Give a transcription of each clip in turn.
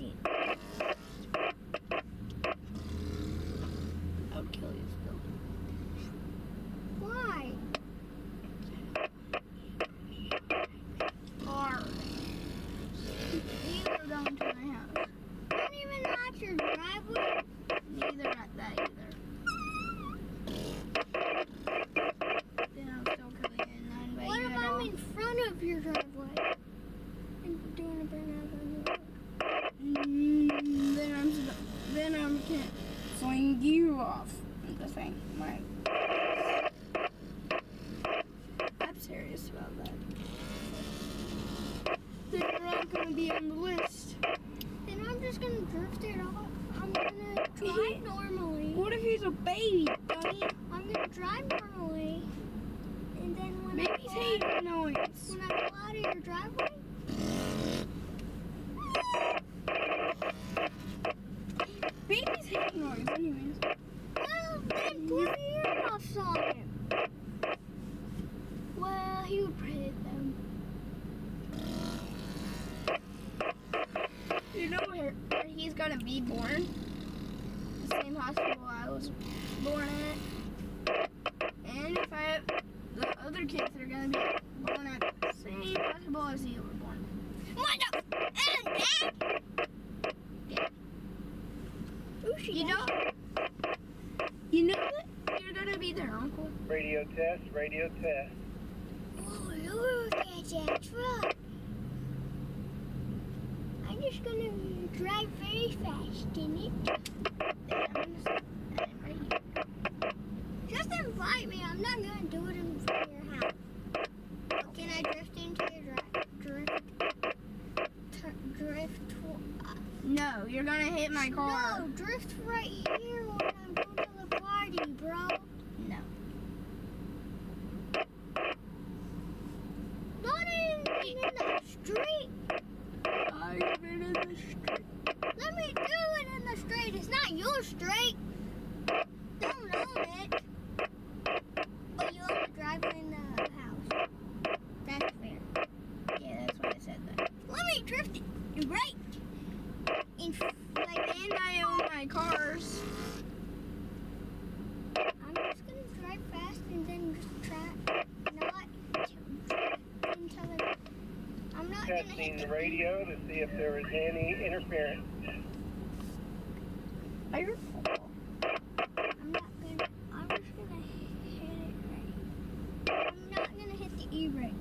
see. I would kill you still. Why? Or neither going to my house. Not even at your driveway. Neither at that either. Then I'm still killing you and not inviting What you if at I'm all. in front of your driveway and doing a burnout on the road? Then I'm canceling you off the thing. I'm serious about that. Then you're not gonna be on the list. Then I'm just gonna drift it off. I'm gonna drive normally. What if he's a baby, dummy? I'm gonna drive normally. And then when Babies I hate pull noise. when I pull out of your driveway, Babies hate noise, anyways. well, then put your earmuffs on him. Well, he would hit them. You know where he's gonna be born? The same hospital I was born at. And if I have the other kids that are gonna be born at the same hospital as you were born. You know that you're gonna be their uncle? Radio test, radio test. Oh, look at that truck. I'm just gonna drive very fast in it. Just invite me. I'm not gonna do it in front of your house. Can I drift into your drift? No, you're gonna hit my car. No, drift right here when I'm going to the party, bro. No. Not even in the street. I've been in the street. Let me do it in the street. It's not your street. Don't own it. But you own the driveway in the house. That's fair. Yeah, that's what I said then. Let me drift it. You're right. And I own my cars. I'm just gonna drive fast and then just try not to drift until I'm not gonna Testing hit the the radio to see if there is any interference. Are you? I'm just gonna hit it right. I'm not gonna hit the e-brake.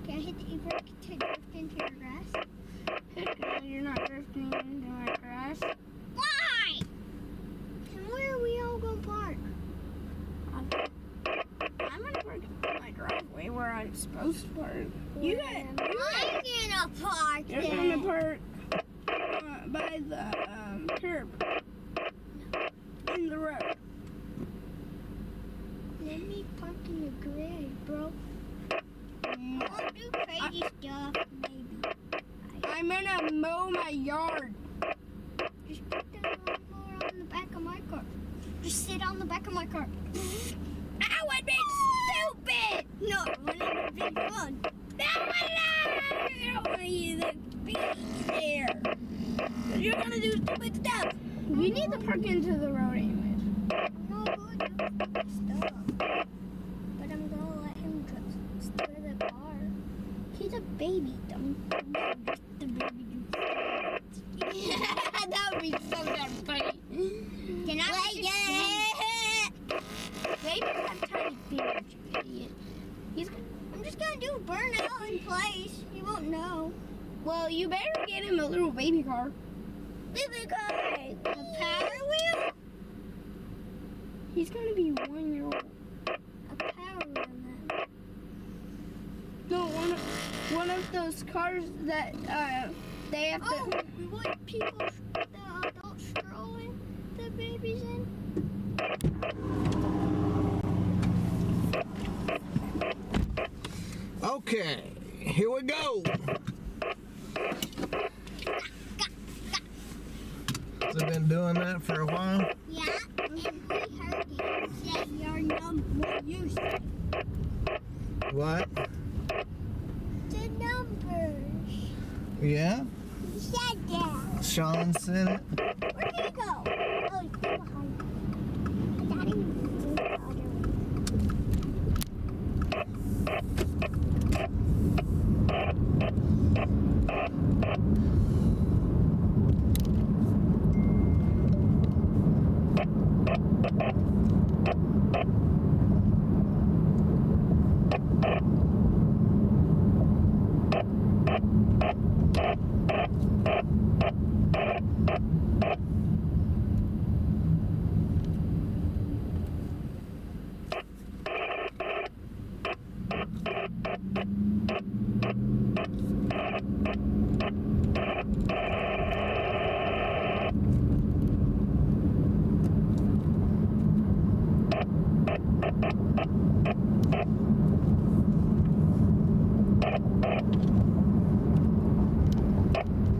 Can I hit the e-brake to drift into your grass? Heck no, you're not drifting into my grass. Why? And where are we all gonna park? I'm gonna park in my driveway where I'm supposed to park. I'm gonna park You're there. gonna park by the curb in the road. Let me park in the grid, bro. I'll do crazy stuff, maybe. I'm gonna mow my yard. Just put the lawnmower on the back of my car. Just sit on the back of my car. That would be stupid. No, it wouldn't be fun. That would not. I don't want you to be there. 'Cause you're gonna do stupid stuff. You need to park into the road anyways. I'm not going to do stuff. But I'm gonna let him just steer the car. He's a baby, dumb. No, just the baby do That would be so damn funny. Can I let you? Babies have tiny fingers, you idiot. I'm just gonna do burnout in place. You won't know. Well, you better get him a little baby car. Baby car. A power wheel? He's gonna be 1 year old. A power wheel then. No, one of those cars that they have to. Oh, what people, the adults strolling the babies in? Okay, here we go. Has it been doing that for a while? Yeah, and we heard you say your number. You said What? the numbers. Yeah? You said that. Sean said it. Where did he go? Oh, he's still behind. Daddy was doing the other way.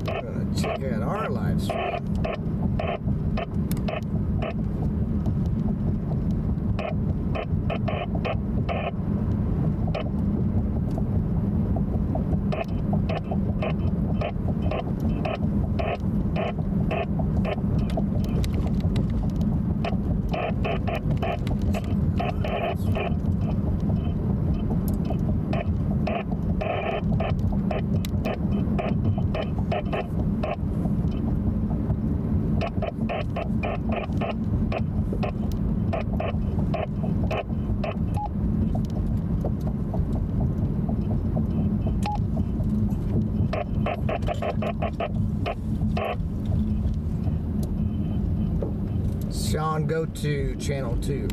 Gonna check out our live stream. Sean, go to channel 2.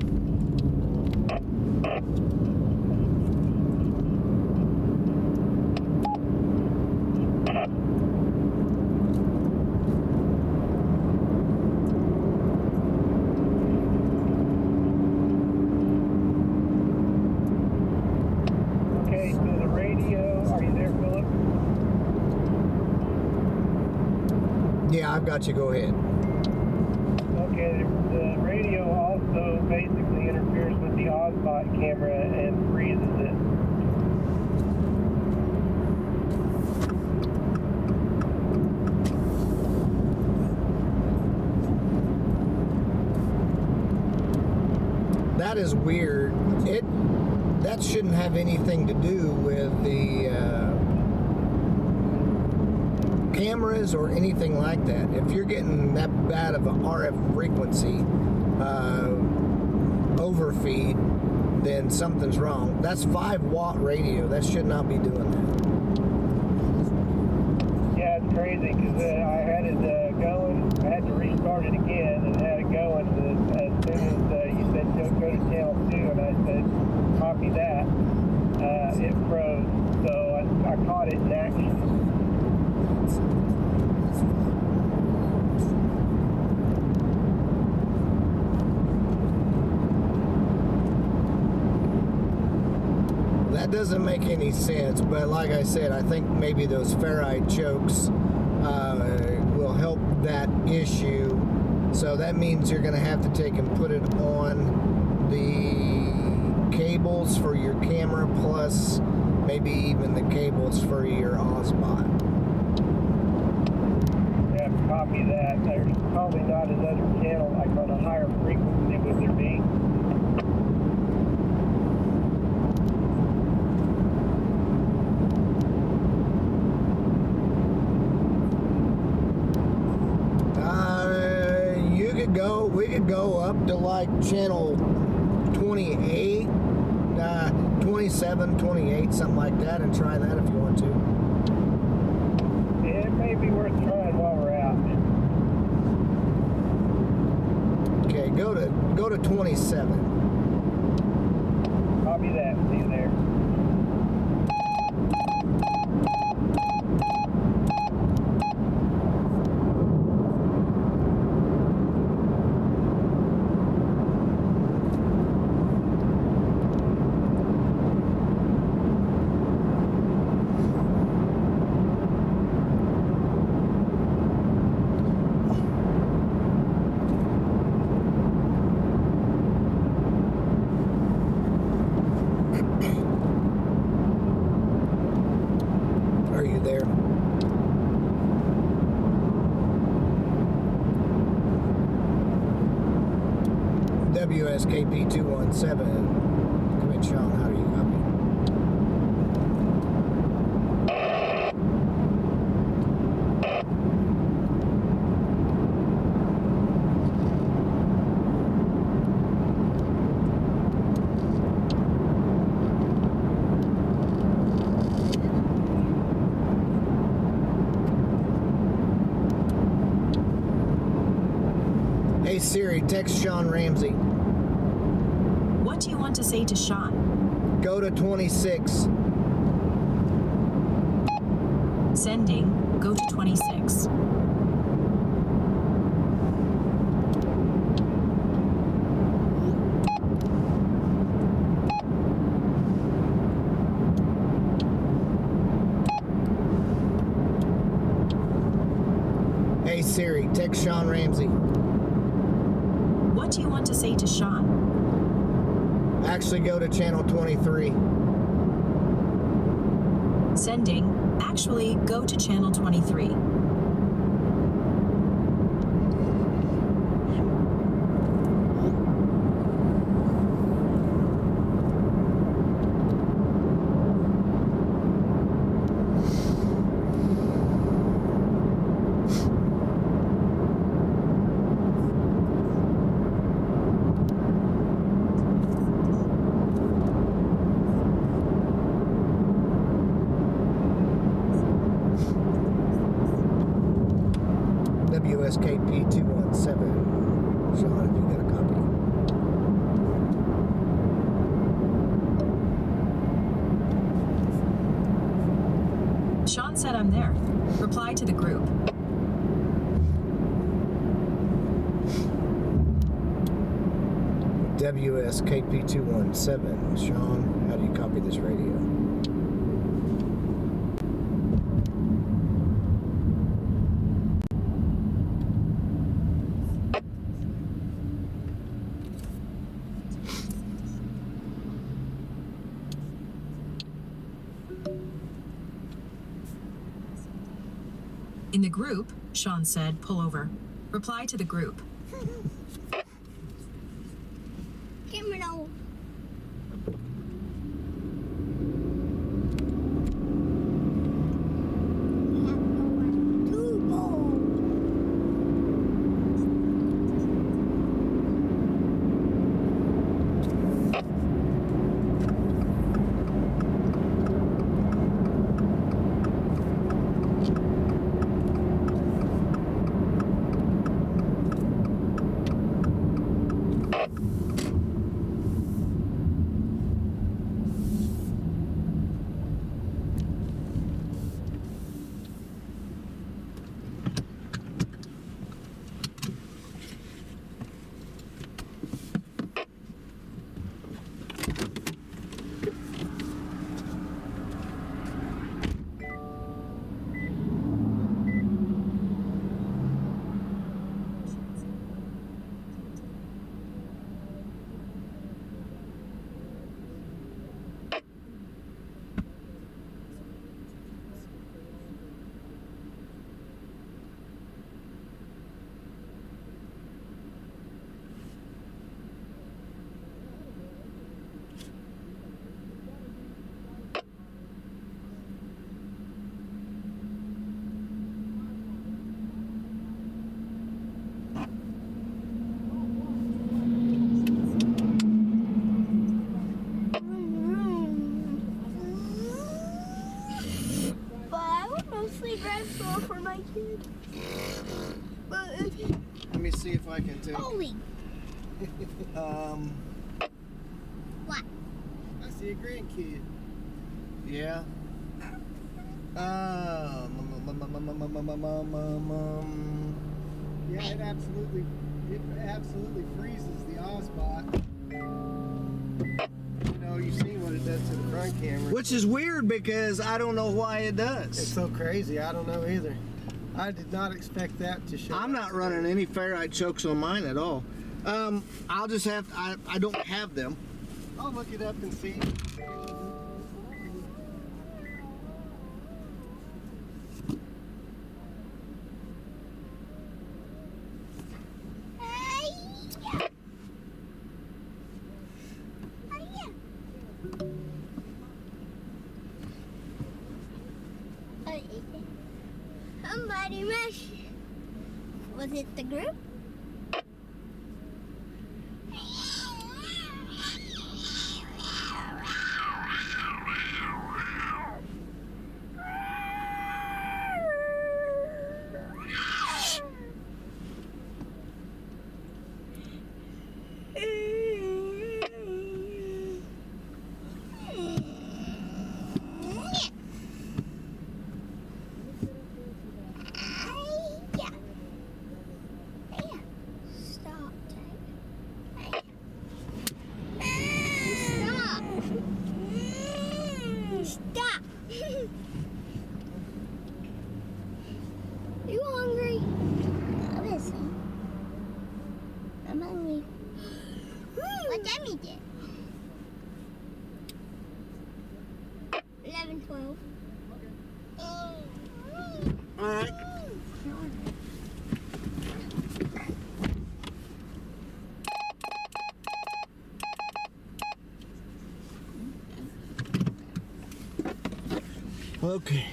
Okay, so the radio, are you there, Philip? Yeah, I've got you. Go ahead. Okay, the radio also basically interferes with the Ozbot camera and freezes it. That is weird. That shouldn't have anything to do with the cameras or anything like that. If you're getting that bad of a RF frequency overfeed, then something's wrong. That's 5-watt radio. That should not be doing that. Yeah, it's crazy because I had it going. I had to restart it again and had it going. And as soon as you said go to channel 2, and I said copy that, it froze. So I caught it in action. That doesn't make any sense, but like I said, I think maybe those ferrite chokes will help that issue. So that means you're going to have to take and put it on the cables for your camera, plus maybe even the cables for your Ozbot. Yeah, copy that. There's probably not another channel like on a higher frequency would there be. We could go up to like channel 28, 27, 28, something like that, and try that if you want to. Yeah, it may be worth trying while we're out. Okay, go to 27. Copy that. See you there. WSKP217. Come in, Sean. How do you copy? Hey Siri, text Sean Ramsey. What do you want to say to Sean? Go to 26. Sending. Go to 26. Hey Siri, text Sean Ramsey. What do you want to say to Sean? Actually, go to channel 23. Sending. Actually, go to channel 23. WSKP217. Sean, if you got a copy. Sean said I'm there. Reply to the group. WSKP217. Sean, how do you copy this radio? In the group, Sean said, pull over. Reply to the group. Criminal. For my kid. But Let me see if I can take. holy, what? I see a grandkid. Yeah. Yeah, it absolutely freezes the off spot. You know, you see what it does to the front camera. Which is weird because I don't know why it It's does. so crazy. I don't know either. I did not expect that to show. I'm not running any ferrite chokes on mine at all. I'll just have. I don't have them. I'll look it up and see. Was it the group? Stop! You hungry? Obviously. I'm hungry. What time is it? 11, 12. All right. Okay.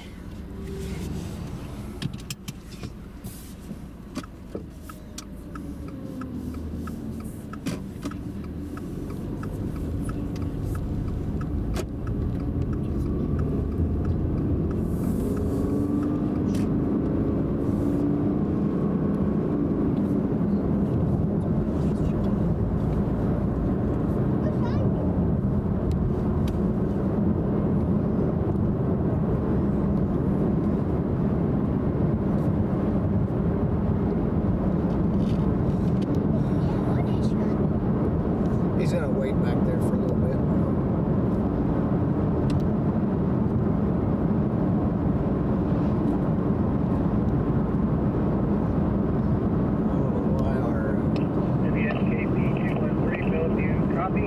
He's gonna wait back there for a little bit. I don't know why our WSKP 213, Bellevue, copy.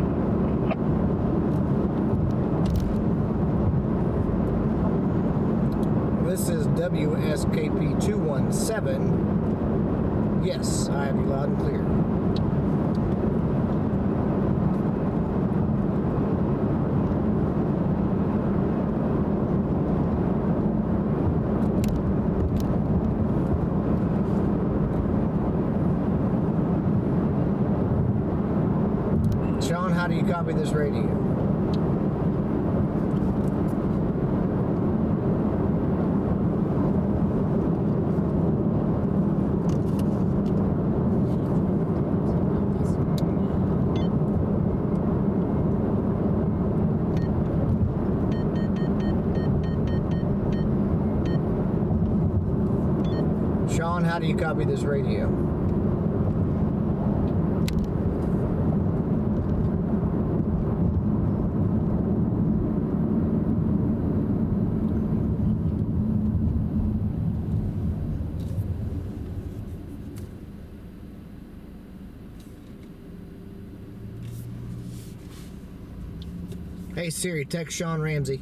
This is WSKP 217. Yes, I have you loud and clear. Sean, how do you copy this radio? Sean, how do you copy this radio? Hey Siri, text Sean Ramsey.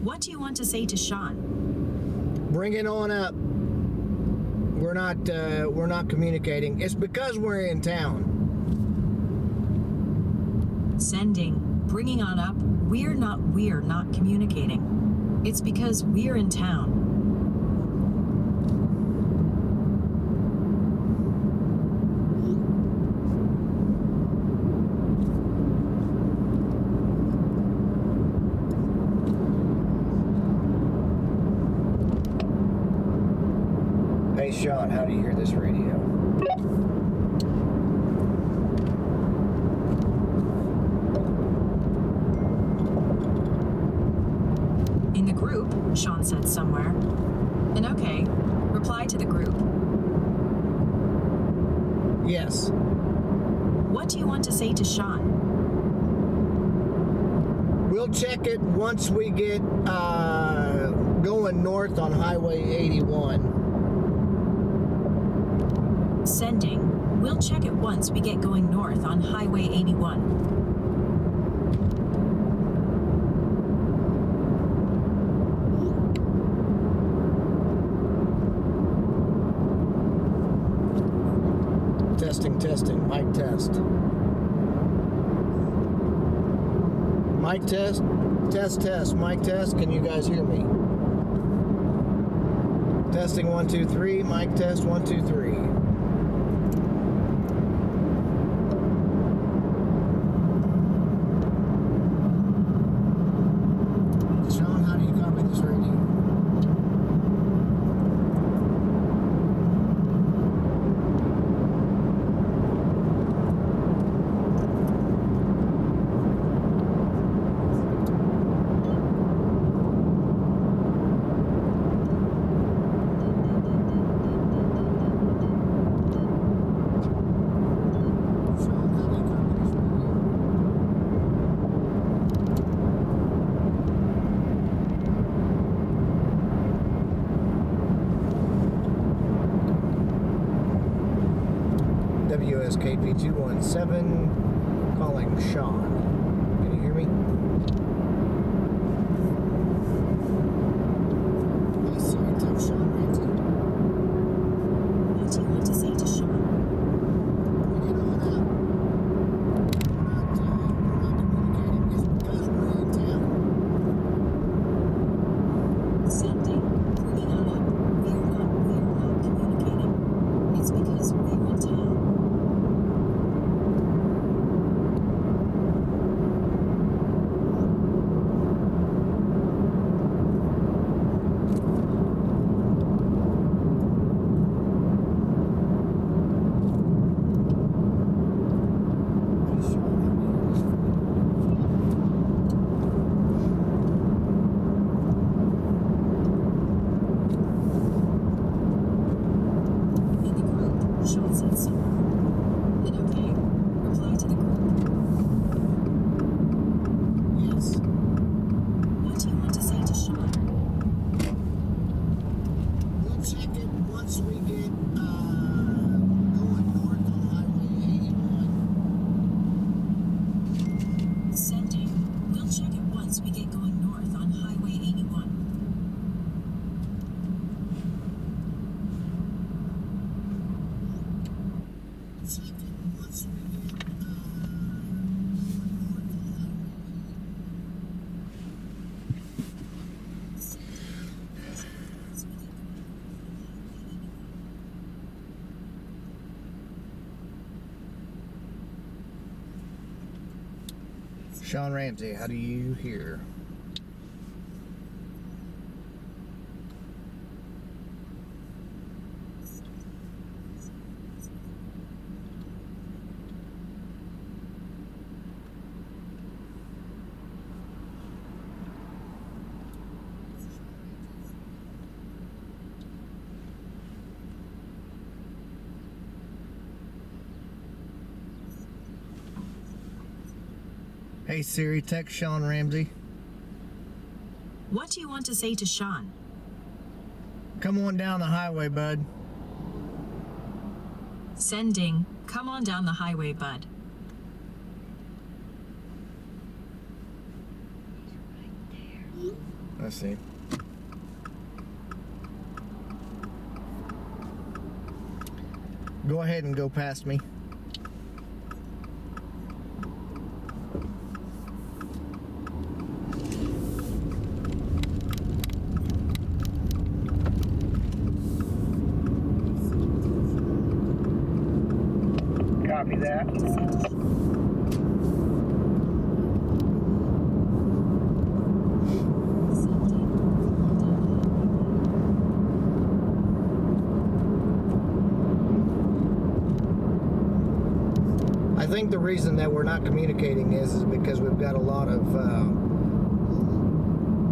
What do you want to say to Sean? Bring it on up. We're not communicating. It's because we're in town. Sending. Bringing on up. We're not communicating. It's because we're in town. Hey Sean, how do you hear this radio? In the group, Sean said somewhere. And okay, reply to the group. Yes. What do you want to say to Sean? We'll check it once we get going north on Highway 81. Sending. We'll check it once we get going north on Highway 81. Testing, mic test. Mic test, test, mic test. Can you guys hear me? Testing 1 2 3. Mic test 1 2 3. Sean, how do you copy this radio? WSKP 217, calling Sean. Can you hear me? Hey Siri, text Sean Ramsey. What do you want to say to Sean? We get on out. We're not communicating because we're in town. Sending. Bringing on up. We're not communicating. It's because we're in town. In the group, Sean said so. Then okay, reply to the group. Yes. What do you want to say to Sean? We'll check it once we get going north on Highway 81. Sending. We'll check it once we get going north on Highway 81. Check it once we get going north on Highway 81. Sean Ramsey, how do you hear? Hey Siri, text Sean Ramsey. What do you want to say to Sean? Come on down the highway, bud. Sending. Come on down the highway, bud. Let's see. Go ahead and go past me. Copy that. I think the reason that we're not communicating is because we've got a lot of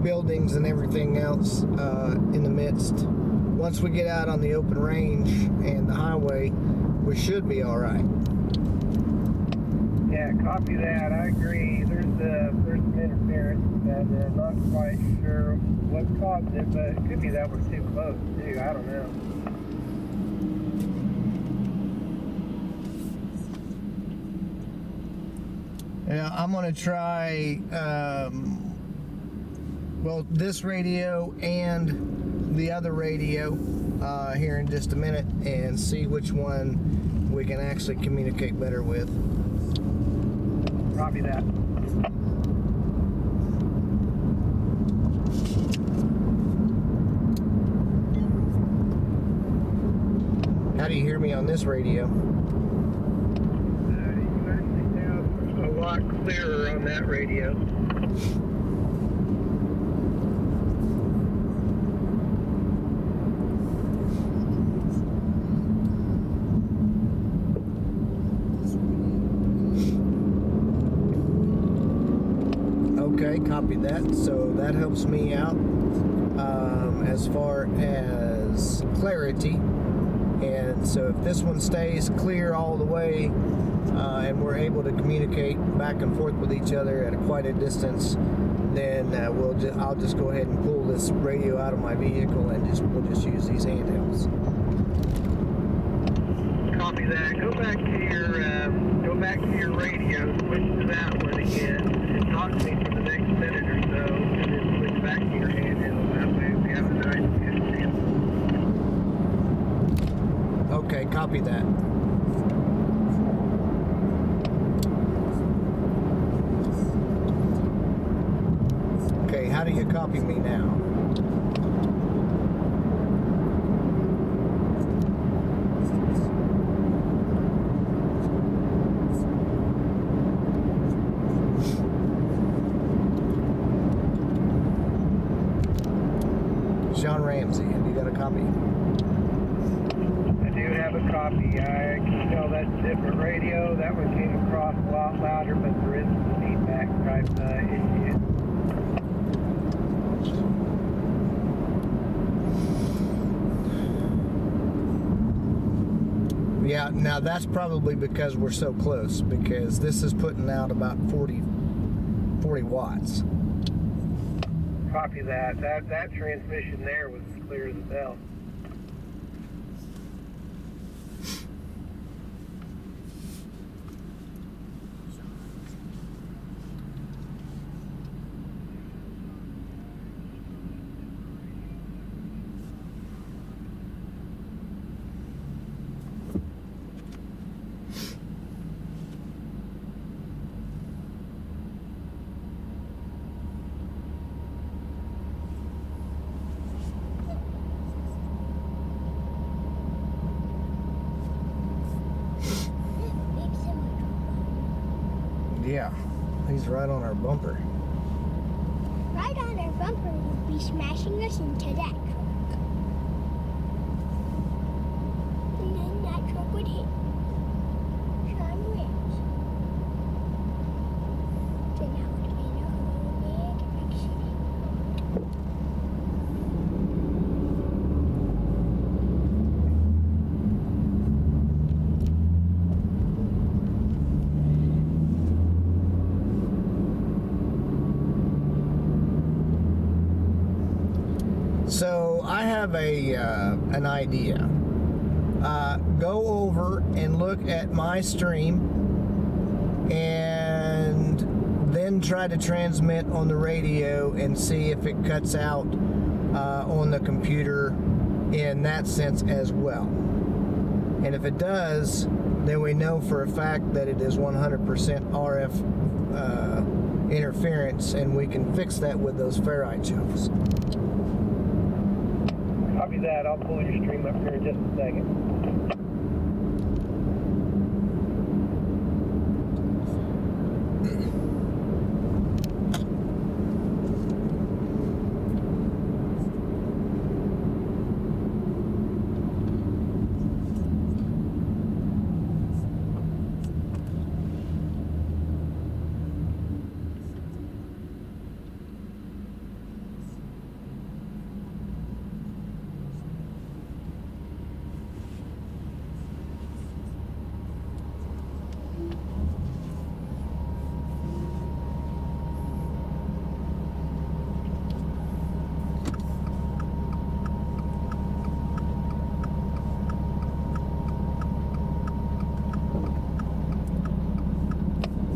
buildings and everything else in the midst. Once we get out on the open range and the highway, we should be all right. Yeah, copy that. I agree. There's some interference, and not quite sure what caused it, but it could be that we're too close too. I don't know. Yeah, I'm gonna try well, this radio and the other radio here in just a minute and see which one we can actually communicate better with. Copy that. How do you hear me on this radio? You actually sound a lot clearer on that radio. Okay, copy that. So that helps me out as far as clarity. And so if this one stays clear all the way and we're able to communicate back and forth with each other at quite a distance, then I'll just go ahead and pull this radio out of my vehicle and we'll just use these handhelds. Copy that. Go back to your radio, switch to that one again, and talk to me for the next minute or so, and then switch back to your handheld. That way we have a nice good sample. Okay, copy that. Okay, how do you copy me now? Sean Ramsey, have you got a copy? I do have a copy. I can tell that's a different radio. That one came across a lot louder, but there is some feedback type issue. Yeah, now that's probably because we're so close, because this is putting out about 40 watts. Copy that. That transmission there was as clear as a bell. Yeah, he's right on our bumper. Right on our bumper would be smashing us into that truck. And then that truck would hit Sean Rams. So now it's in a whole big accident. So I have an idea. Go over and look at my stream and then try to transmit on the radio and see if it cuts out on the computer in that sense as well. And if it does, then we know for a fact that it is 100% RF interference, and we can fix that with those ferrite chokes. Copy that. I'll pull your stream up here in just a second.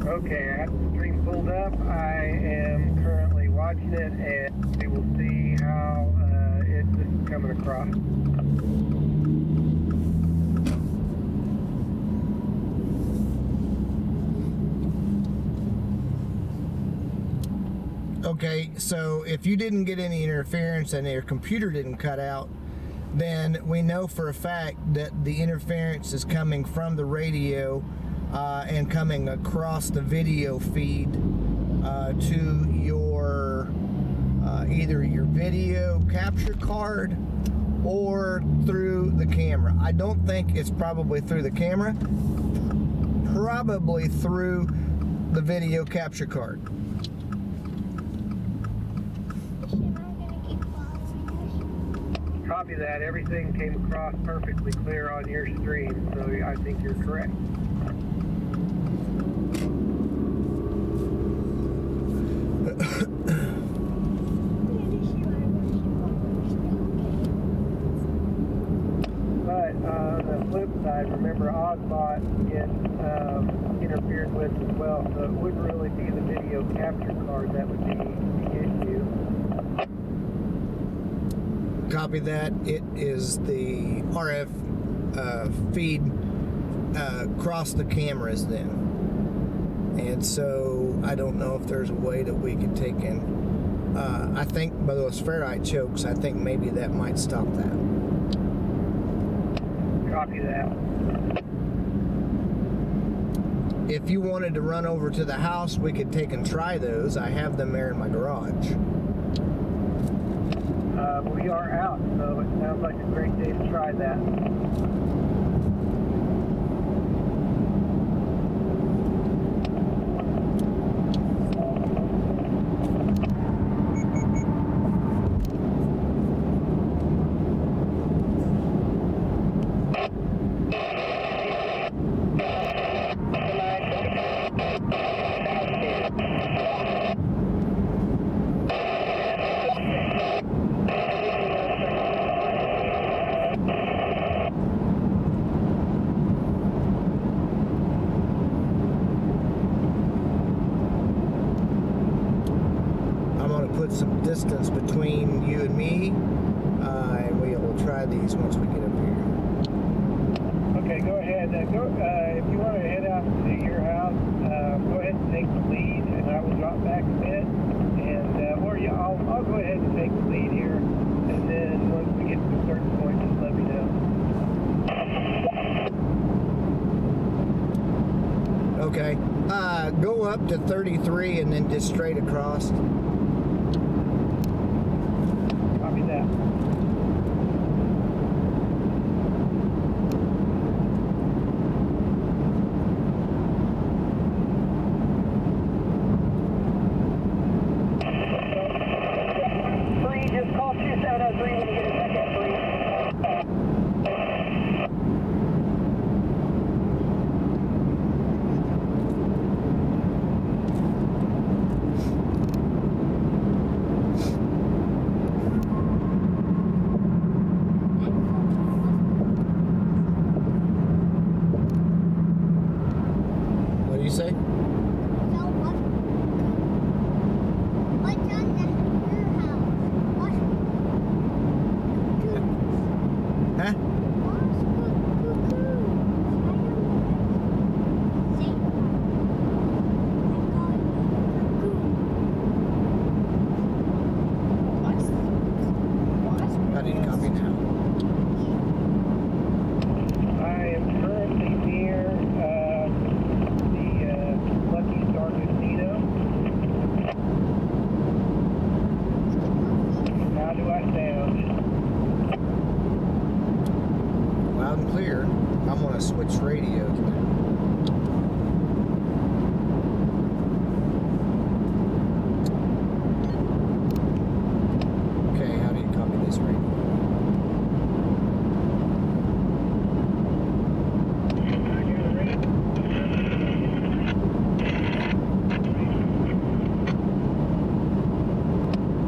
Okay, I have the stream pulled up. I am currently watching it, and we will see how this is coming across. Okay, so if you didn't get any interference and your computer didn't cut out, then we know for a fact that the interference is coming from the radio and coming across the video feed to your either your video capture card or through the camera. I don't think it's probably through the camera, probably through the video capture card. Copy that. Everything came across perfectly clear on your stream, so I think you're correct. But on the flip side, remember Oddbot gets interfered with as well, so it wouldn't really be the video capture card that would be the issue. Copy that. It is the RF feed across the cameras then. And so I don't know if there's a way that we could take in. I think by those ferrite chokes, I think maybe that might stop that. Copy that. If you wanted to run over to the house, we could take and try those. I have them there in my garage. We are out, so it sounds like a great day to try that. Put some distance between you and me, and we will try these once we get up here. Okay, go ahead. If you want to head out to your house, go ahead and take the lead, and I will drop back a bit. And I'll go ahead and take the lead here, and then once we get to a certain point, just let me know. Okay. Go up to 33 and then just straight across. Copy that. Just call 2703 when you get a second, please. What do you say? Huh? How do you copy now? I am currently near the Lucky Star Casino. How do I sound? Loud and clear. I'm going to switch radios now. Okay, how do you copy this radio?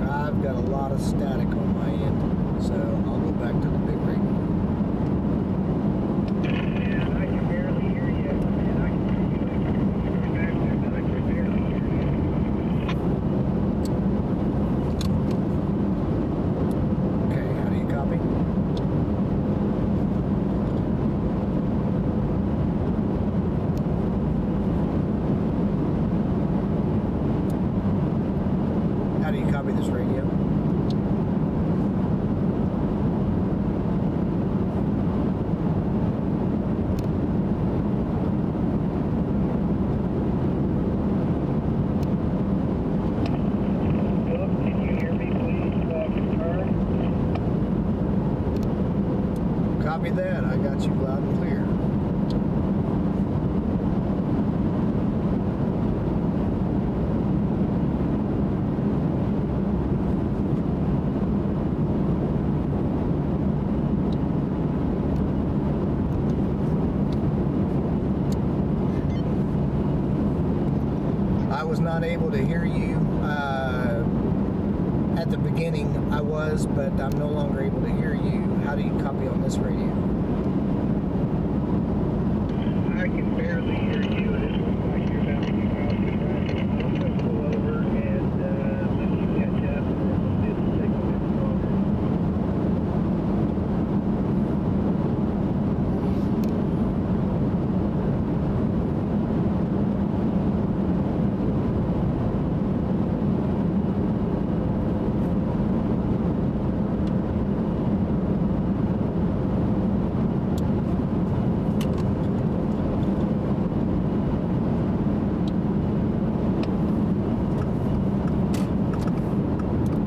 I've got a lot of static on my end, so I'll go back to the big radio. And I can barely you loud and clear. I was not able to hear you at the beginning. I was, but I'm no longer able to hear you. How do you copy on this radio? I can barely hear you. It looks like you're about to get off the track. I'm going to pull over and let you catch up, and then we'll do the signal bit longer.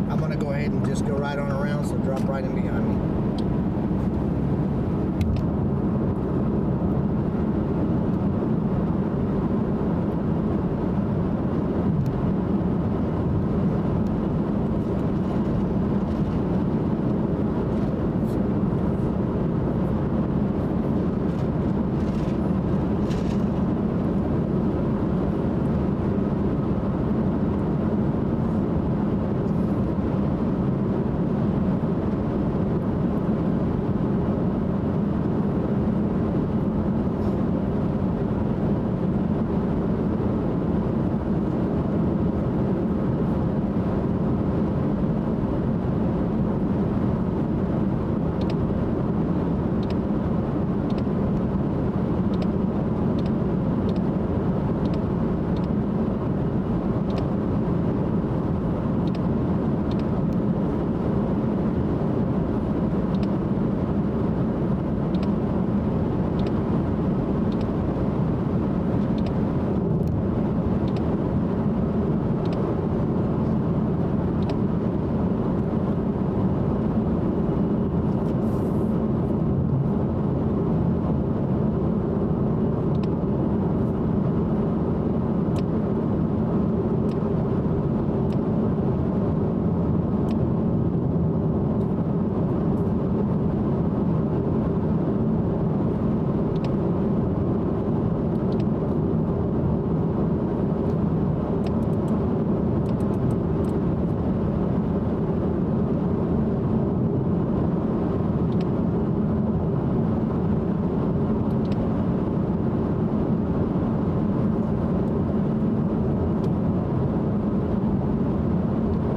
I'm going to go ahead and just go right on around, so drop right in behind me.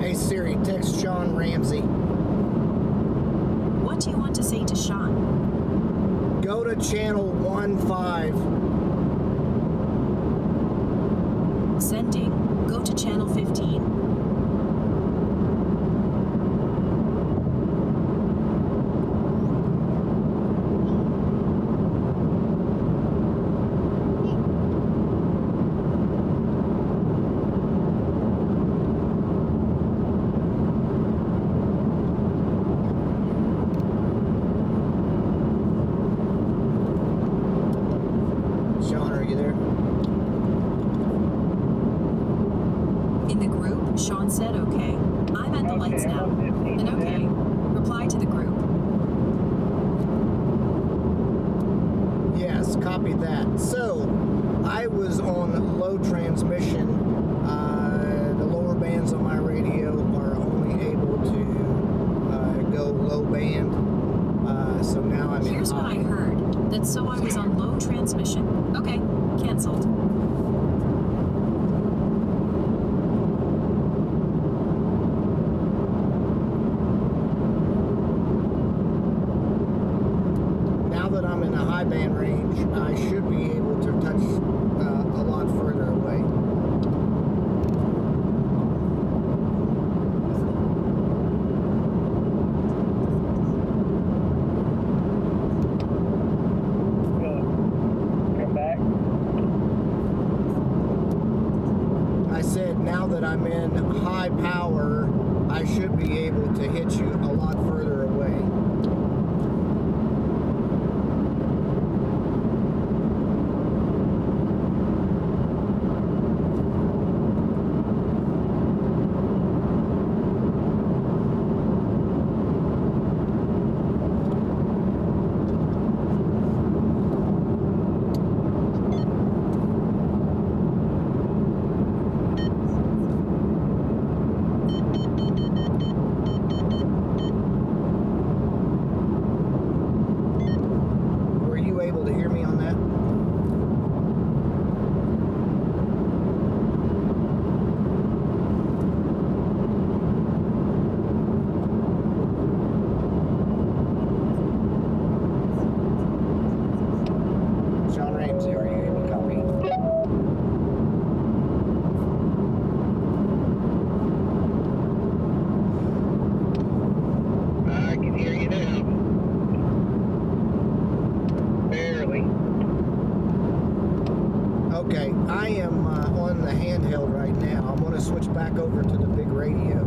Hey Siri, text Sean Ramsey. What do you want to say to Sean? Go to channel 15. Sending. Go to channel 15. Sean, are you there? In the group, Sean said okay. I'm at the lights now. Then okay. Reply to the group. Yes, copy that. So, I was on low transmission. The lower bands on my radio are only able to go low band. So now I'm Here's in what I high. heard. That's so I was on low transmission. Okay, canceled. Now that I'm in the high band range, I should be able to touch a lot further away. Come back. I said now that I'm in high power, I should be able to hit you a lot further away. Okay, I am on the handheld right now. I'm going to switch back over to the big radio.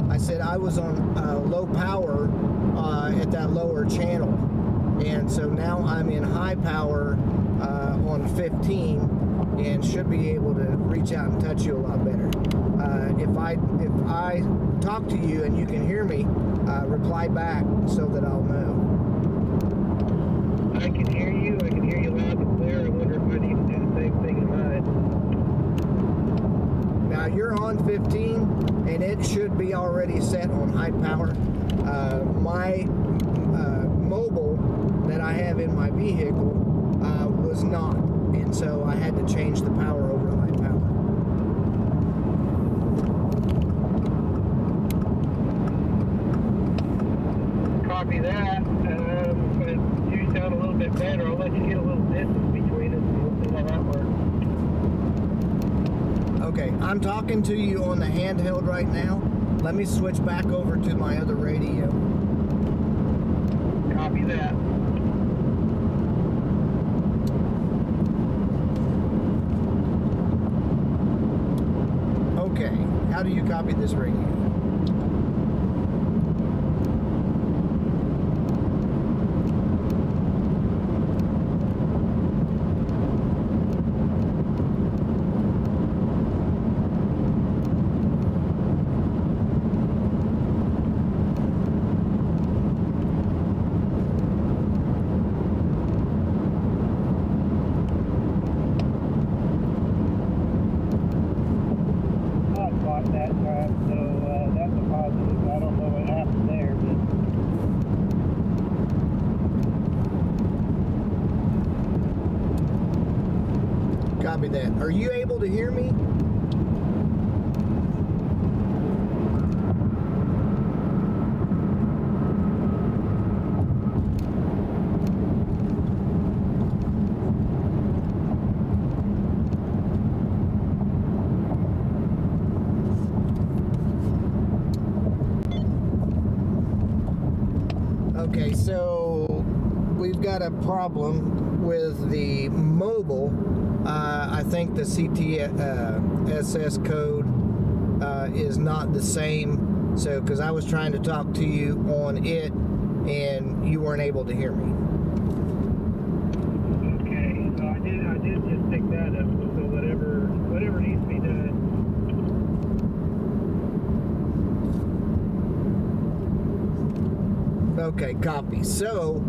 I said I was on low power at that lower channel, and so now I'm in high power on 15, and should be able to reach out and touch you a lot better. If I talk to you and you can hear me, reply back so that I'll know. I can hear you. I can hear you loud and clear. I wonder if I need to do the same thing in mine. Now you're on 15, and it should be already set on high power. My mobile that I have in my vehicle was not, and so I had to change the power over to high power. Copy that. But you sound a little bit better. I'll let you get a little distance between us, and we'll see how that works. Okay, I'm talking to you on the handheld right now. Let me switch back over to my other radio. Copy that. Okay, how do you copy this radio? Hotspot that time, so that's a positive. I don't know what happened there, but Copy that. Are you able to hear me? Okay, so we've got a problem with the mobile. I think the CTSS code is not the same. So, because I was trying to talk to you on it, and you weren't able to hear me. okay. So I did just pick that up. So whatever needs to be done. Okay, copy. So,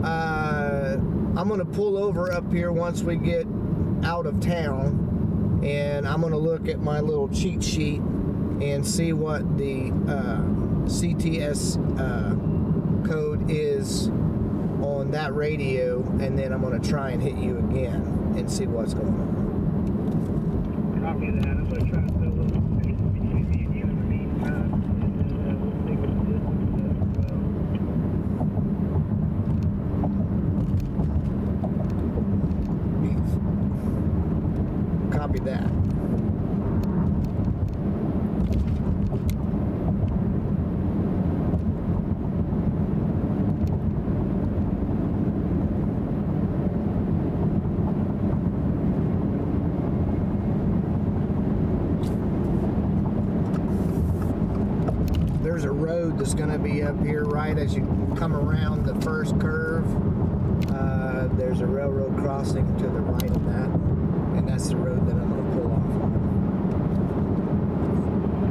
I'm going to pull over up here once we get out of town, and I'm going to look at my little cheat sheet and see what the CTS code is on that radio, and then I'm going to try and hit you again and see what's going on. Copy that. I'm going to try to fill a little space between me and you in the meantime, and then we'll see what the distance does. Copy that. There's a road that's going to be up here right as you come around the first curve. There's a railroad crossing to the right of that, and that's the road that I'm going to pull off on.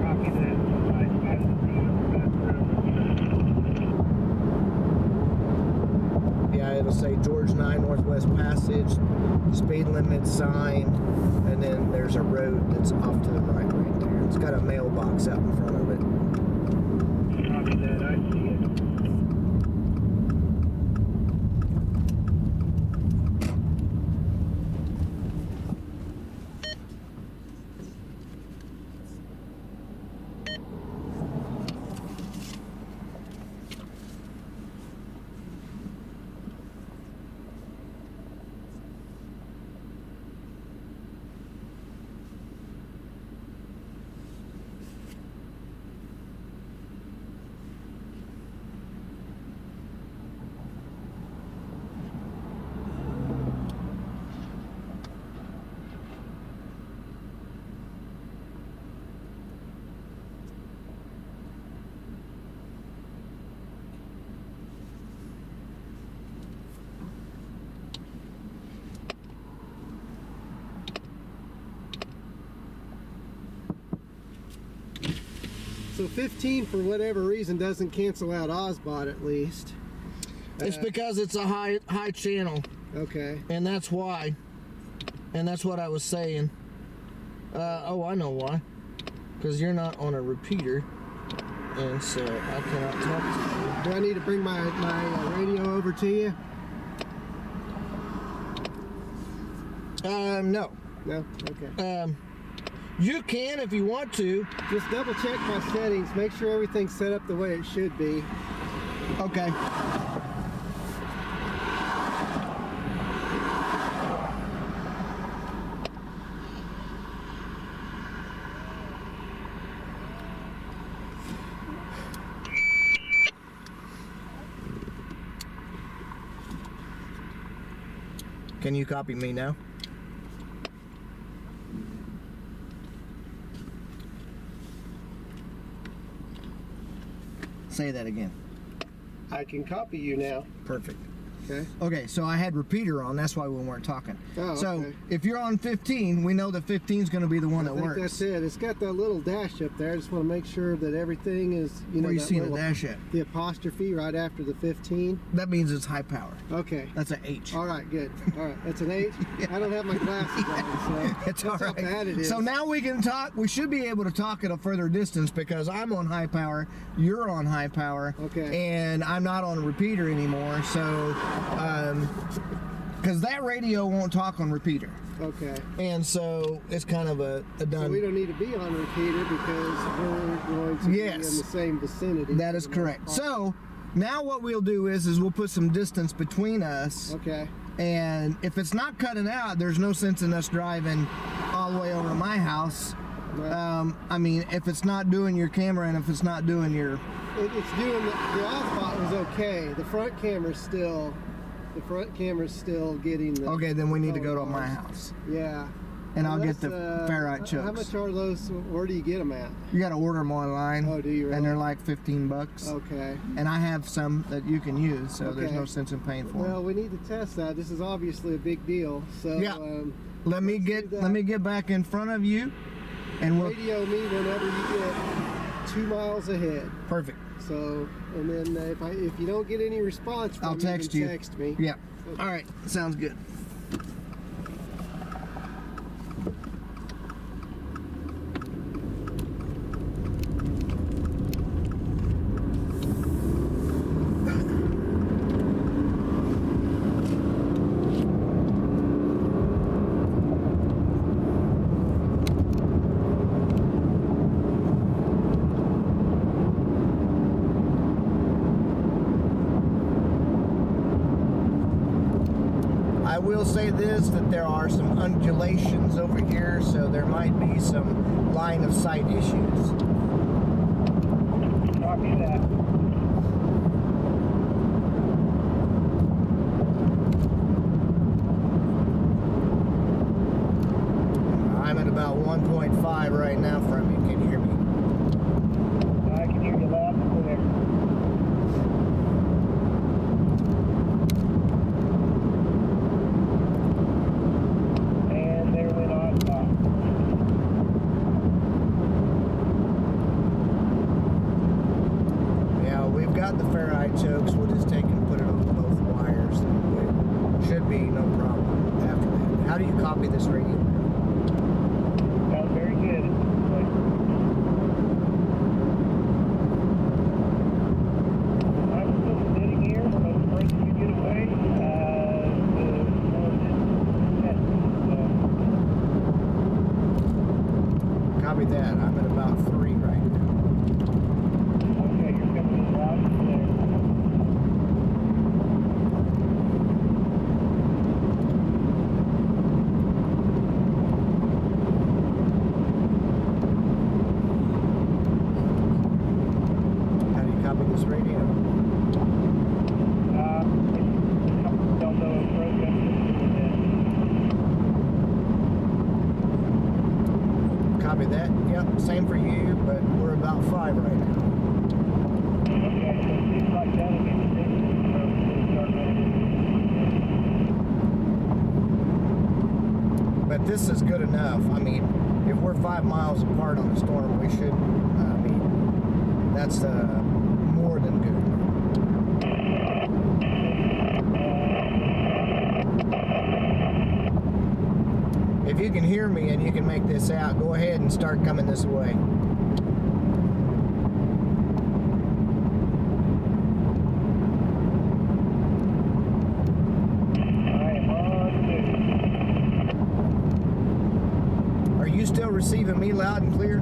Copy that. Yeah, it'll say George 9 Northwest Passage, speed limit sign, and then there's a road that's off to the right there. It's got a mailbox out in front of it. Copy that. I see it. So 15, for whatever reason, doesn't cancel out Ozbot at least. It's because it's a high channel, Okay. and that's why. And that's what I was saying. Oh, I know why. Because you're not on a repeater, and so I cannot talk to you. Do I need to bring my radio over to you? No. No? Okay. You can if you want to. Just double check my settings. Make sure everything's set up the way it should be. Okay. Can you copy me now? Say that again. I can copy you now. Perfect. Okay. Okay, so I had repeater on, that's why we weren't talking. Oh, so okay. if you're on 15, we know that 15 is going to be the one I that think works. that's it. It's got that little dash up there. I just want to make sure that everything is, you know, Where you that seeing the little- dash at? the apostrophe right after the 15. That means it's high power. Okay. That's an H. All right, good. All right, that's an H. I don't have my glasses on, so It's all that's right. how bad it is. So now we can talk. We should be able to talk at a further distance because I'm on high power, you're on high power, Okay. and I'm not on a repeater anymore. So, because that radio won't talk on repeater, Okay. and so it's kind of a done. So we don't need to be on repeater because we're going to be in the Yes. same vicinity. That is for the most correct. part. So now what we'll do is we'll put some distance between us. Okay. And if it's not cutting out, there's no sense in us driving all the way over to my house. Right. I mean, if it's not doing your camera and if it's not doing your... It's doing the Ozbot was okay. The front camera's still getting the. Okay, then we need to go to color my bars. house. Yeah. And I'll get that's, the ferrite chokes. How much are those? Where do you get them at? You got to order them online. Oh, do you really? And they're like $15. Okay. And I have some that you can use, so there's Okay. no sense in paying for Well, them. we need to test that. This is obviously a big deal. So Yeah. Let me get back in front of you, and we'll... radio me whenever you get 2 miles ahead. Perfect. So, and then if you don't get any response from I'll me, text then you. text me. Yeah. Okay. All right. Sounds good. I will say this, that there are some undulations over here, so there might be some line of sight issues. Copy that. I'm at about 1.5 right now from you. Can you hear me? I can hear you loud and clear. And there went Ozbot. Yeah, we've got the ferrite chokes. We'll just take and put it on both wires. It should be no problem after that. How do you copy this radio? Sounds very good. I'm still sitting here, so the further you get away, the more distance. Copy that. I'm at about 3 right now. Okay, you're coming in loud and clear. How do you copy this radio? Don't know if program Copy that. Yep, same for you, but we're about 5 right now. okay, so it seems like that'll be the distance from start running. But this is good enough. I mean, if we're 5 miles apart on a storm, we should, That's more than good. If you can hear me and you can make this out, go ahead and start coming this way. Are you still receiving me loud and clear?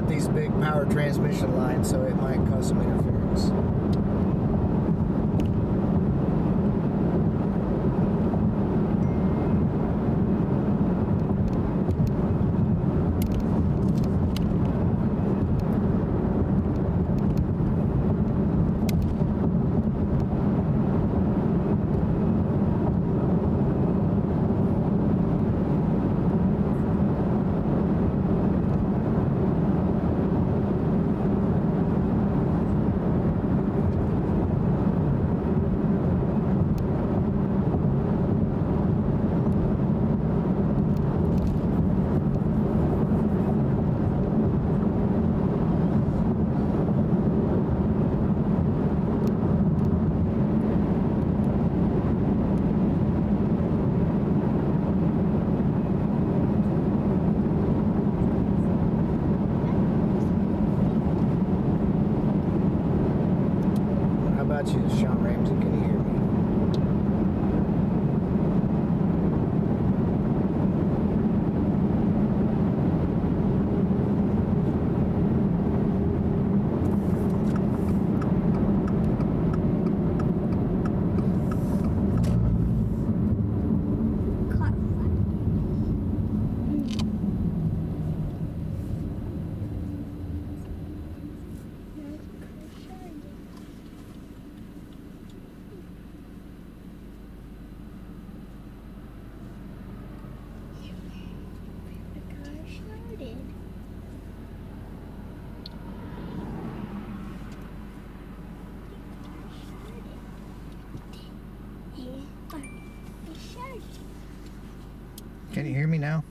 These big power transmission lines, so it might cause some interference. Sean Ramsey, can you hear me? Can you hear me now?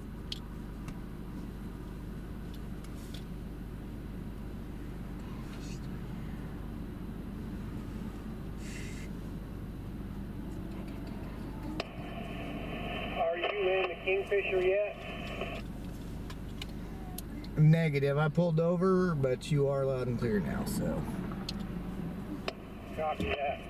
Are you in the Kingfisher yet? Negative. I pulled over, but you are loud and clear now, so. Copy that.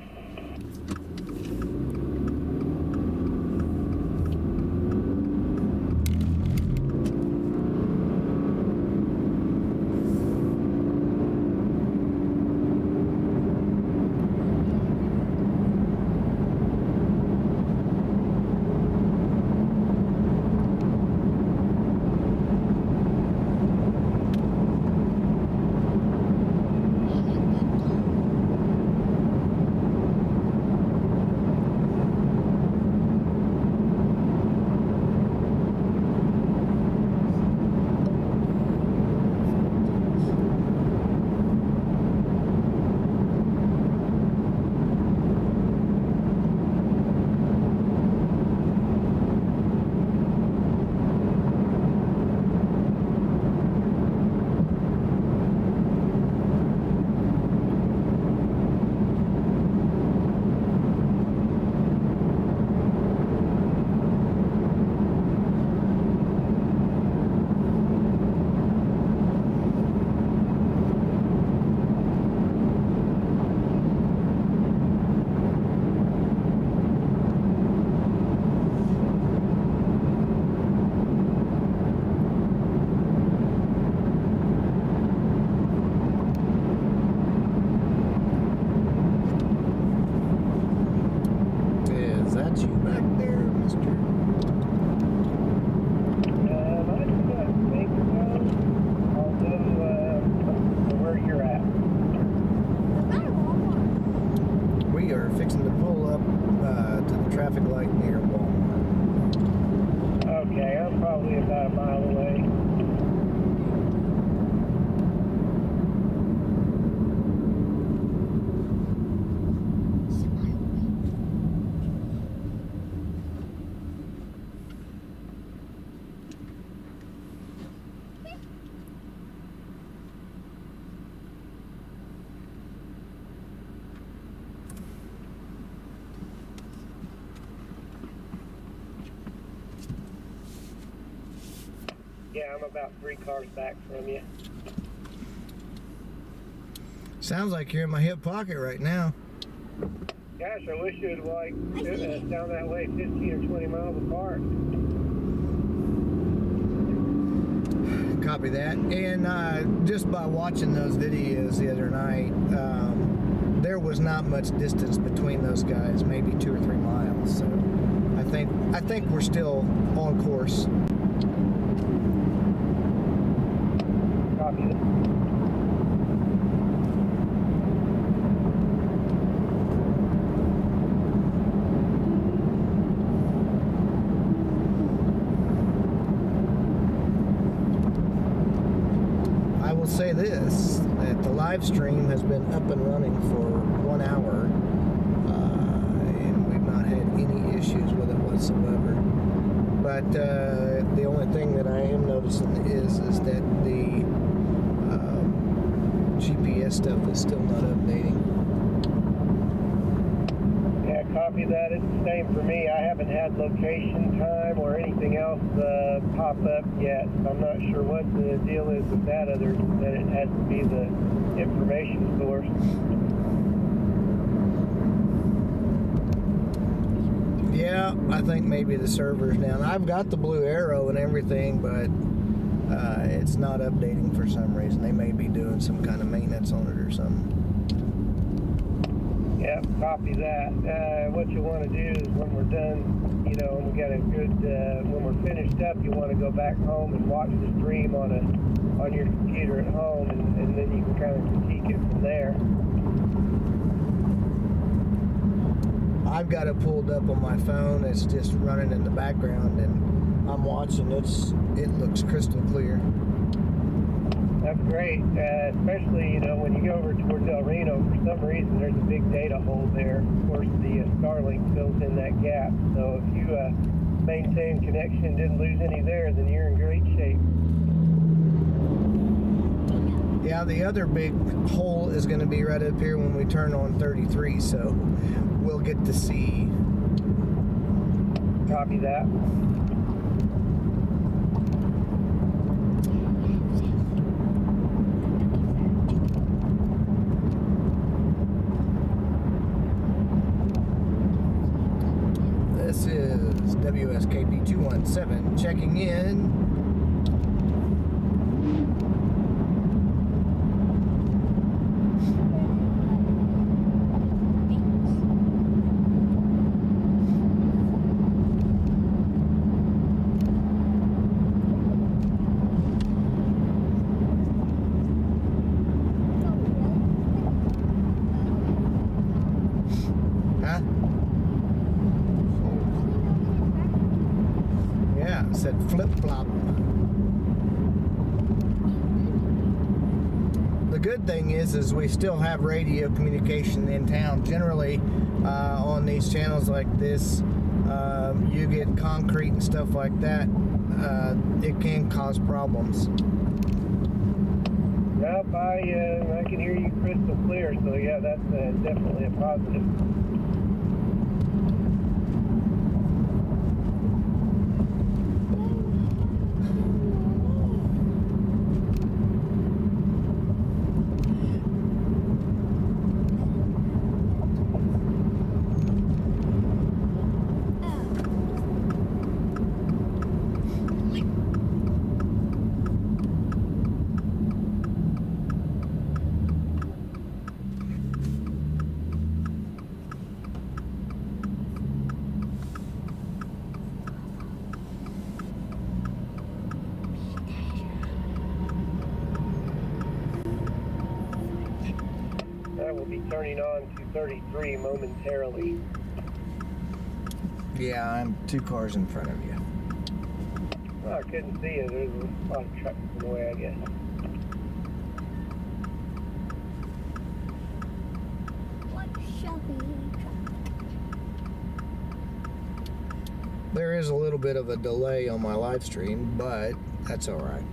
Yeah, I'm about 3 cars back from you. Sounds like you're in my hip pocket right now. Gosh, I wish it would sound that way 15 or 20 miles apart. Copy that. And just by watching those videos the other night, there was not much distance between those guys, maybe 2 or 3 miles. So I think we're still on course. Copy that. I will say this, that the live stream has been up and running for 1 hour, and we've not had any issues with it whatsoever. But the only thing that I am noticing is that the GPS stuff is still not updating. Yeah, copy that. It's the same for me. I haven't had location time or anything else pop up yet. So I'm not sure what the deal is with that other than it has to be the information source. Yeah, I think maybe the server's down. I've got the blue arrow and everything, but it's not updating for some reason. They may be doing some kind of maintenance on it or something. Yeah, copy that. What you want to do is when we're done, you know, and we got a good, when we're finished up, you want to go back home and watch the stream on your computer at home, and then you can kind of critique it from there. I've got it pulled up on my phone. It's just running in the background, and I'm watching. It looks crystal clear. That's great, especially, you know, when you go over towards El Reno, for some reason there's a big data hole there. Of course, the Starlink fills in that gap. So if you maintain connection, didn't lose any there, then you're in great shape. Yeah, the other big hole is going to be right up here when we turn on 33, so we'll get to see. Copy that. This is WSKP 217 checking in. Huh? Yeah, it said flip-flop. The good thing is we still have radio communication in town. Generally, on these channels like this, you get concrete and stuff like that. It can cause problems. Yep, I can hear you crystal clear, so yeah, that's definitely a positive. I will be turning on to 33 momentarily. Yeah, I'm 2 cars in front of you. Well, I couldn't see it. There's a lot of trucks in the way, I guess. What shopping truck? There is a little bit of a delay on my live stream, but that's all right.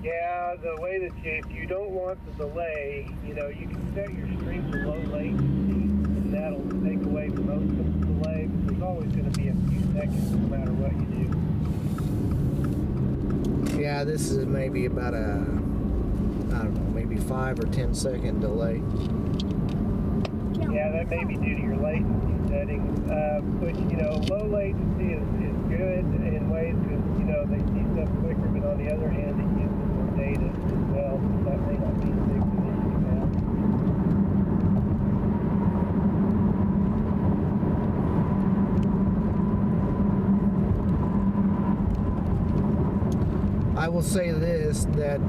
Yeah, the way that if you don't want the delay, you know, you can set your stream to low latency, and that'll take away most of the delay. But there's always going to be a few seconds no matter what you do. Yeah, this is maybe about a, I don't know, maybe 5 or 10 second delay. Yeah, that may be due to your latency settings. But, you know, low latency is good in ways because, you know, they see stuff quicker, but on the other hand, it uses more data as well. So that may not be as big of an issue now. I will say this, that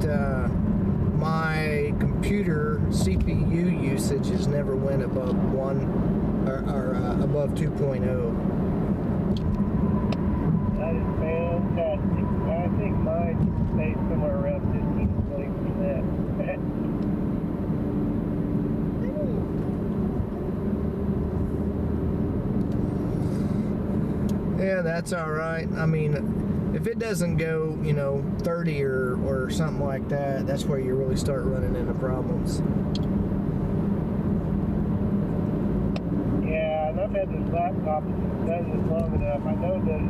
my computer CPU usage has never went above 1 or above 2.0. That is fantastic. I think mine stays somewhere around 15 to 20%. Yeah, that's all right. I mean, if it doesn't go, you know, 30 or something like that, that's where you really start running into problems. Yeah, and I've had this laptop that's done this long enough. I know that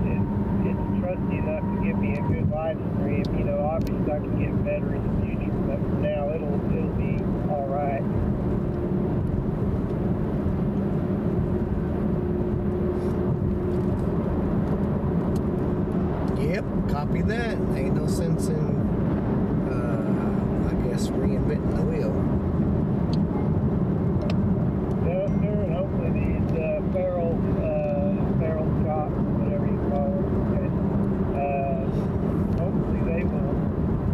it's trusty enough to give me a good live stream. You know, obviously I can get better in the future, but for now it'll be all right. Yep, copy that. Ain't no sense in, I guess, reinventing the wheel. No, sir, and hopefully these feral shots, whatever you call them, hopefully they will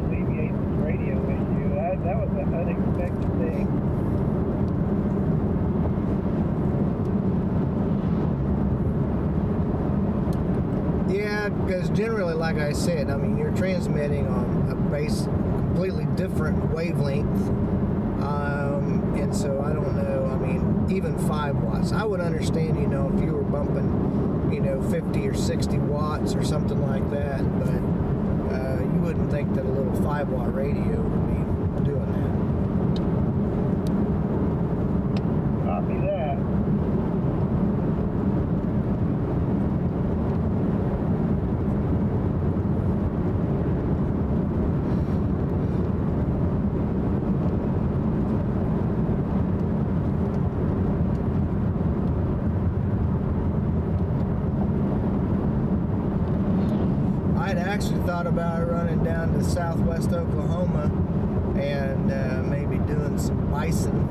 alleviate this radio issue. That was an unexpected thing. Yeah, because generally, like I said, I mean, you're transmitting on a base completely different wavelength. And so I don't know, I mean, even 5 watts. I would understand, you know, if you were bumping, you know, 50 or 60 watts or something like that, but you wouldn't think that a little 5-watt radio would be doing that. Copy that. I'd actually thought about running down to southwest Oklahoma and maybe doing some bison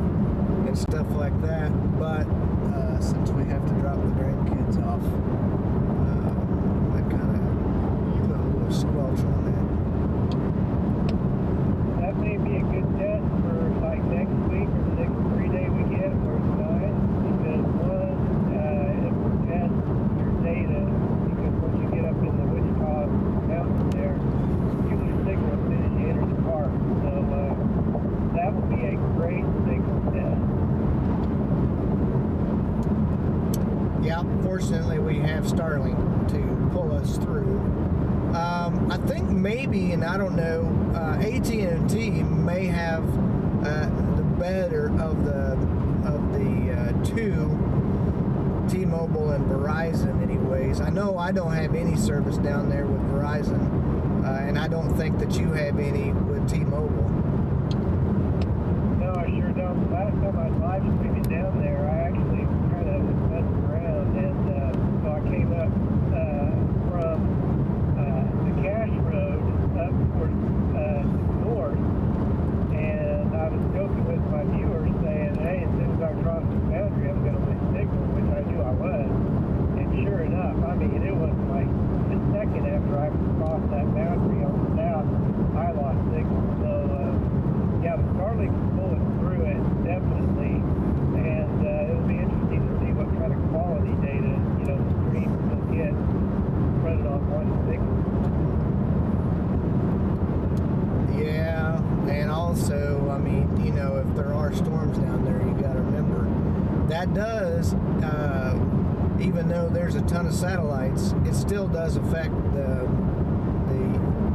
and stuff like that, but since we have to drop the grandkids off, I kind of put a little squelch on That may be a good test for like next week or the next 3-day weekend where it's nice, because one, it will test your data, because once you get up in the Wichita mountains there, you lose signal as soon as you enter the park. So that will be a great signal test. that. Yeah, fortunately we have Starlink to pull us through. I think maybe, and I don't know, AT&T may have the better of the two, T-Mobile and Verizon anyways. I know I don't have any service down there with Verizon, and I don't think that you have any with T-Mobile. No, I sure don't. Last time I live streamed down there, I actually kind of messed around, and so I came up from the Cash Road up towards north, and I was joking with my viewers saying, hey, as soon as I cross this boundary, I'm going to lose signal, which I knew I was. And sure enough, I mean, it was like the second after I crossed that boundary on the south, I lost signal. So, yeah, the Starlink is pulling through it, definitely. And it'll be interesting to see what kind of quality data, you know, the stream will get running on one signal. Yeah, and also, I mean, you know, if there are storms down there, you got to remember that does, even though there's a ton of satellites, it still does affect the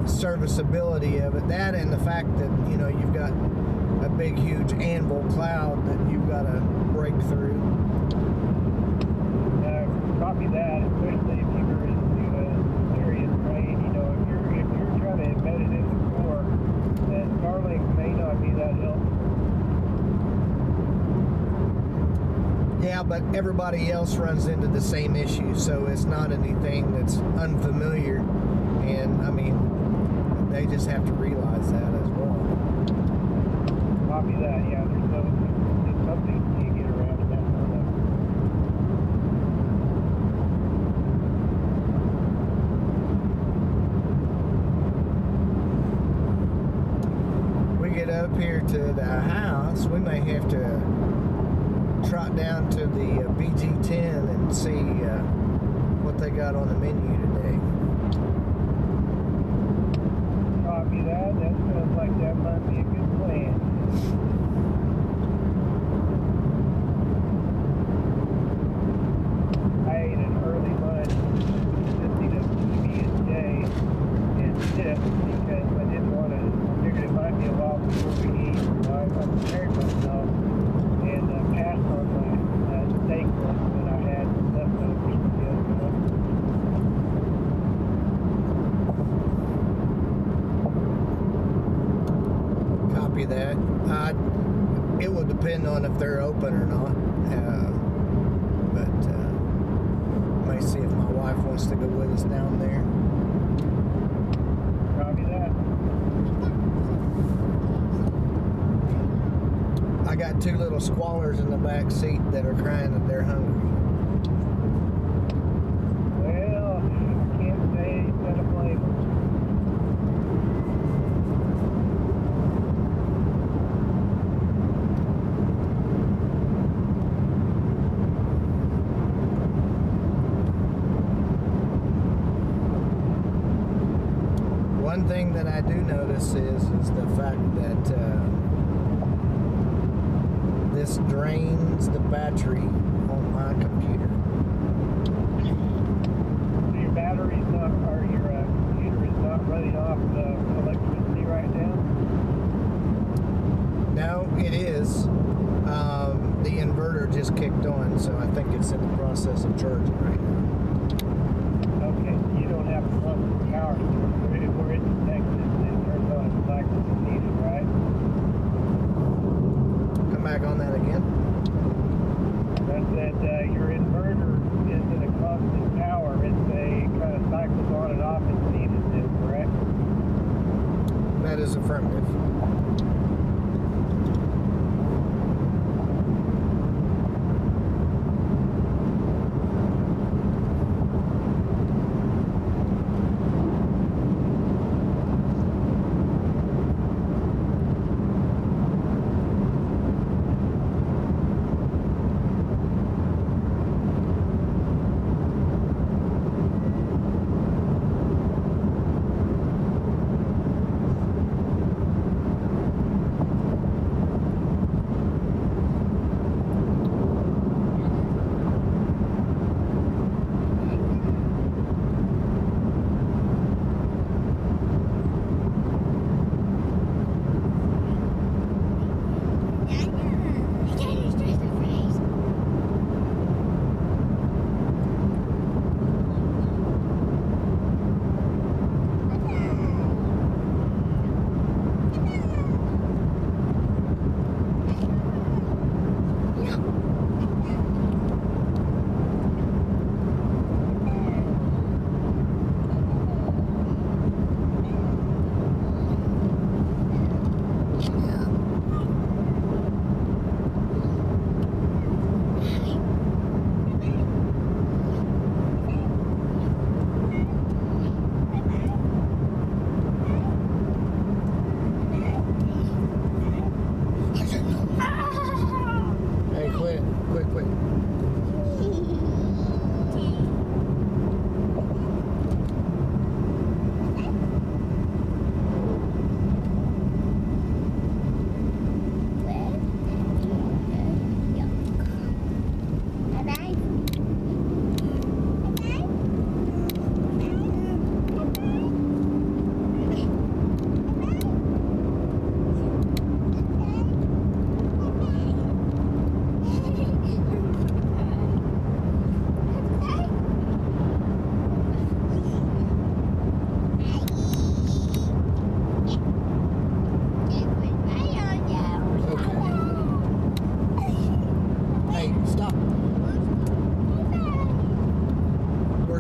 serviceability of it. That and the fact that, you know, you've got a big, huge anvil cloud that you've got to break through. that, especially if you're into a serious rain. You know, if you're trying to embed it in the core, then Starlink may not be that helpful. Yeah, but everybody else runs into the same issue, so it's not anything that's unfamiliar. And I mean, they just have to realize that as well. Copy that. Yeah, there's something you get around it. That's not We get up here to the house, we may have to trot down to the BG10 and see what they got on the menu today. Copy that. That sounds like that might be a good plan. I ate an early lunch consisting of PB&J and chips because I didn't want to. I figured it might be a while before we eat, so I prepared myself and passed on my steak lunch that I had leftovers from the other night. Copy that. It will depend on if they're open or not. But may see if my wife wants to go with us down there. Copy that. I got two little squallers in the back seat that are crying that they're hungry. Well, I can't say that I blame them. One thing that I do notice is the fact that this drains the battery on my computer. So your battery's not, or your computer is not running off electricity right now? No, it is. The inverter just kicked on, so I think it's in the process of charging right now. Okay, so you don't have to run the power source. If we're in Texas, it turns on its cycle as needed, right? Come back on that again. That said, your inverter isn't a constant power. It's a kind of cycles on and off as needed, then, correct? That is affirmative.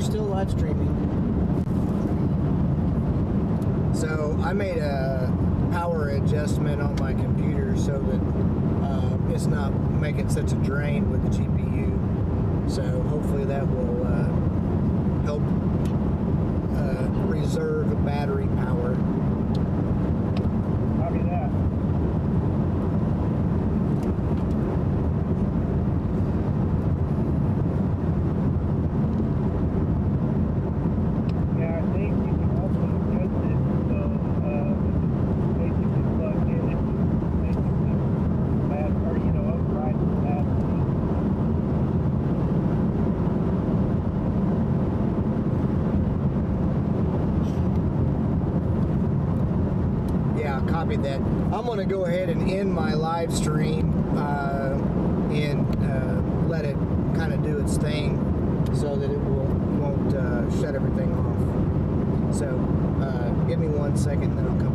still live streaming. So I made a power adjustment on my computer so that it's not making such a drain with the GPU. So hopefully that will help reserve battery power. Copy that. Yeah, I think you can also adjust it so basically plug in it, basically or override the battery. Yeah, copy that. I'm going to go ahead and end my live stream and let it kind of do its thing so that it won't shut everything off. So give me 1 second, then I'll come